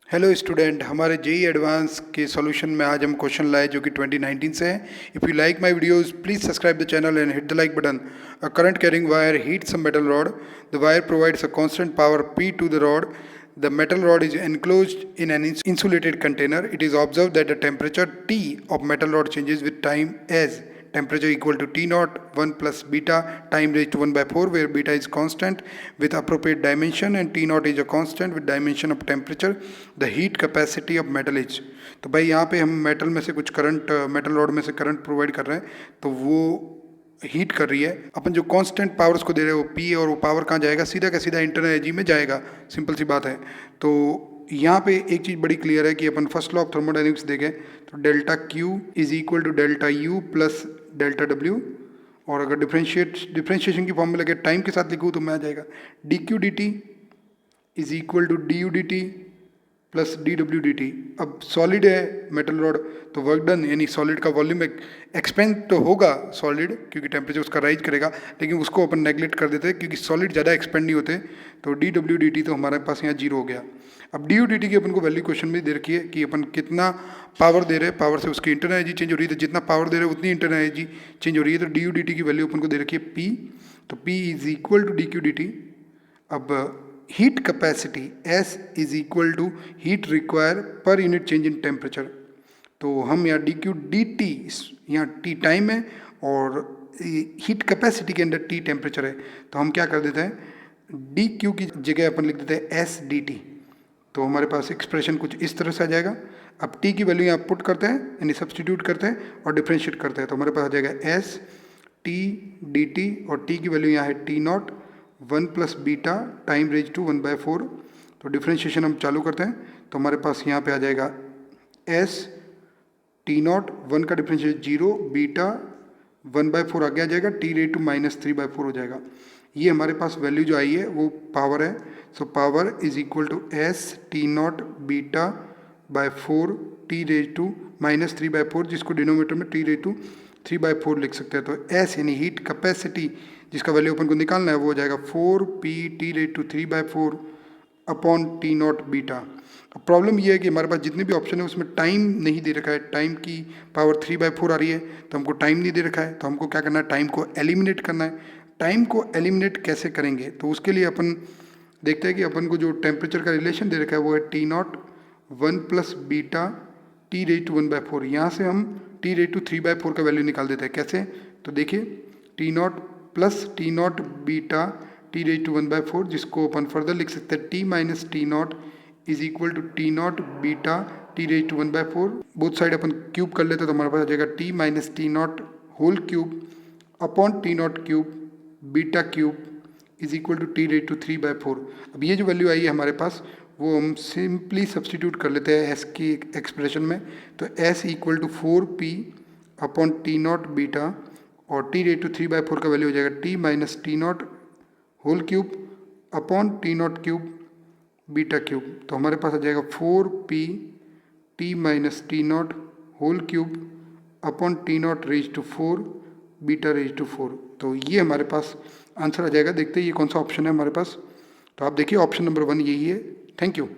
Hello student, हमारे JEE advance के solution में आज हम क्वेश्चन लाए जो कि 2019 से है। If you like my videos please subscribe the channel and hit the like button. A current carrying wire heats a metal rod. The wire provides a constant power P to the rod. The metal rod is enclosed in an insulated container. It is observed that the temperature T of metal rod changes with time as temperature equal to T naught 1 plus beta time raised to 1 by 4, where beta is constant with appropriate dimension and T naught is a constant with dimension of temperature. The heat capacity of metal is. तो भाई यहाँ पे हम metal में से कुछ current, metal rod में से करंट प्रोवाइड कर रहे हैं, तो वो हीट कर रही है। अपन जो कांस्टेंट पावर उसको दे रहे हैं वो पी है, और वो पावर कहाँ जाएगा? सीधा का सीधा इंटरनल एनर्जी में जाएगा। सिंपल सी बात है। तो यहाँ पे एक चीज़ बड़ी क्लियर है कि अपन फर्स्ट लॉ ऑफ थर्मोडायनेमिक्स देखें तो delta Q is equal to delta U plus delta W, और अगर डिफ्रेंशिएशन की फॉर्म में लगे टाइम के साथ लिखूँ तो मैं आ जाएगा D Q D T is equal to D U D T plus D W D T. अब सॉलिड है मेटल रॉड, तो वर्क डन यानी सॉलिड का वॉल्यूम एक्सपेंड तो होगा सॉलिड, क्योंकि टेम्परेचर उसका राइज करेगा, लेकिन उसको अपन नेगलेक्ट कर देते हैं क्योंकि सॉलिड ज़्यादा एक्सपेंड नहीं होते। तो डी डब्ल्यू डी टी तो हमारे पास यहाँ जीरो हो गया। अब डी यू डी टी की अपन को वैल्यू क्वेश्चन में दे रखी है कि अपन कितना पावर दे रहे हैं, पावर से उसकी इंटरनल एनर्जी चेंज हो रही है, तो जितना पावर दे रहे हैं उतनी इंटरनल एनर्जी चेंज हो रही है। तो डी यू डी टी की वैल्यू अपन को दे रखी है पी, तो P is equal to D Q D T. अब heat capacity S is equal to heat required per unit change in temperature। तो हम यहाँ डी क्यू डी टी, यहाँ टी टाइम है और हीट कैपेसिटी के अंदर टी टेम्परेचर है, तो हम क्या कर देते हैं डी क्यू की जगह अपन लिख देते हैं एस डी टी। तो हमारे पास एक्सप्रेशन कुछ इस तरह से आ जाएगा। अब टी की वैल्यू यहाँ पुट करते हैं यानी सब्सटीट्यूट करते हैं और डिफ्रेंशिएट करते हैं, तो हमारे पास आ जाएगा एस टी डी टी, और टी की वैल्यू यहाँ है T naught 1 plus beta time raise to 1 by 4। तो डिफ्रेंशिएशन हम चालू करते हैं, तो हमारे पास यहाँ पे आ जाएगा एस टी नॉट 1 का डिफ्रेंशिएशन 0, बीटा 1 बाय 4 आगे आ जाएगा, टी रेज टू -3 बाय 4 हो जाएगा। ये हमारे पास वैल्यू जो आई है वो पावर है। So power is equal to S T naught beta by 4 T raise to -3 by 4, जिसको डिनोमीटर में टी रेज टू 3 बाय 4 लिख सकते हैं। तो एस यानी हीट कैपेसिटी जिसका वैल्यू अपन को निकालना है वो हो जाएगा 4 P T raise to 3 by 4 upon T naught beta. अब प्रॉब्लम ये है कि हमारे पास जितने भी ऑप्शन है उसमें टाइम नहीं दे रखा है, टाइम की पावर 3 बाय 4 आ रही है, तो हमको टाइम नहीं दे रखा है, तो हमको क्या करना है टाइम को एलिमिनेट करना है। टाइम को एलिमिनेट कैसे करेंगे? तो उसके लिए अपन देखते हैं कि अपन को जो टेम्परेचर का रिलेशन दे रखा है वो है T naught 1 plus beta T raise to 1 by 4। यहाँ से हम टी रेज टू 3 बाय 4 का वैल्यू निकाल देते हैं। कैसे? तो देखिए T naught plus T naught beta T raise to 1 by 4, जिसको अपन फर्दर लिख सकते हैं T minus T naught is equal to T naught beta T raise to 1 by 4। Both side अपन क्यूब कर लेते हैं, तो हमारे पास आ जाएगा T minus T naught whole cube upon T naught cube beta cube is equal to T raise to 3 by 4। अब ये जो वैल्यू आई है हमारे पास वो हम सिंपली सब्सटीट्यूट कर लेते हैं एस की एक्सप्रेशन में। तो S equal to 4 P upon T naught beta, और टी रेज टू 3 बाय 4 का वैल्यू हो जाएगा T minus T naught whole cube upon T naught cube beta cube. तो हमारे पास आ जाएगा 4 P T minus T naught whole cube upon T naught raise to 4 beta raise to 4। तो ये हमारे पास आंसर आ जाएगा। देखते हैं ये कौन सा ऑप्शन है हमारे पास। तो आप देखिए ऑप्शन नंबर 1 यही है। Thank you.